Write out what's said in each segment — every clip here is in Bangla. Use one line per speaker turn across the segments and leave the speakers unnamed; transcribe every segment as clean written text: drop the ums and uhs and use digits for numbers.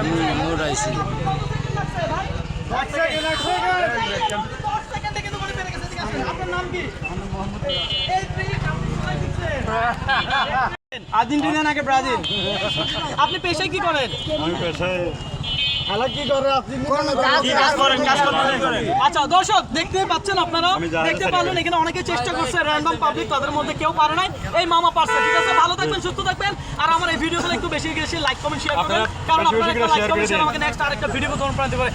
আমি নূর আইছি।
আর্জেন্টিনা নাকি ব্রাজিল? আপনি পেশায় কি করেন?
আমি পেশায়
আচ্ছা দর্শক দেখতে পাচ্ছেন আপনারা, দেখতে পারলেন এখানে অনেকে চেষ্টা করছে, র্যান্ডম পাবলিক, তাদের মধ্যে কেউ পারে নাই, এই মামা পারছে। ঠিক আছে, ভালো থাকবেন, সুস্থ থাকবেন, আর আমার এই ভিডিওগুলো একটু বেশি বেশি লাইক কমেন্ট শেয়ার করবেন, কারণ আপনারা একটা লাইক কমেন্ট শেয়ার আমাকে নেক্সট আরেকটা ভিডিও তৈরি করে দিতে পারে।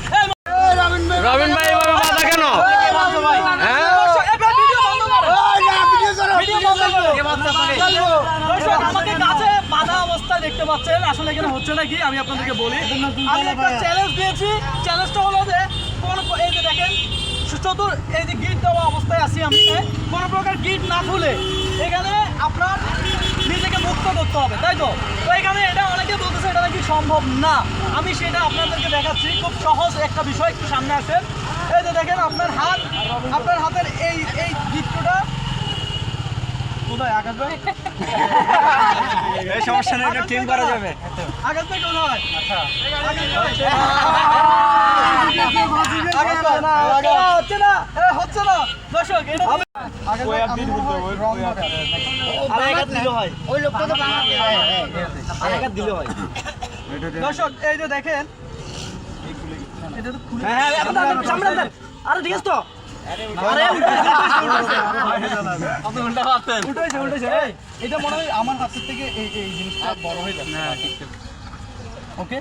রবিন ভাই এভাবে বাধা কেন?
আমাকে কাছে বাধা অবস্থায় দেখতে পাচ্ছেন, আসলে এখানে হচ্ছে নাকি আমি আপনাদেরকে বলি। আমি একটা চ্যালেঞ্জ দিয়েছি, চ্যালেঞ্জটা হলো যে এই যে দেখেন চতুর এই যে গিট দেওয়া অবস্থায় আছি আমি, কোনো প্রকার গিট না খুলে এখানে আপনার নিজেকে মুক্ত করতে হবে, তাই তো? তো এখানে এটা অনেকে বলতেছে এটা নাকি সম্ভব না, আমি সেটা আপনাদেরকে দেখাচ্ছি। খুব সহজ একটা বিষয়, একটু সামনে আসেন। এই যে দেখেন আপনার হাতের এই এই গিটটা কোথায়? আঘাত ভাই
এই সমস্যা নেই, এটা টিম করা যাবে।
আঘাত ভাই কোথায়? আচ্ছা হচ্ছে না দর্শক, এটা দর্শক এই যে দেখেন, এটা তো খুলে আরে ঠিক আছে তো, এটা মনে হয় আমার হাতের থেকে এই জিনিসটা বড় হয়ে যাচ্ছে। ওকে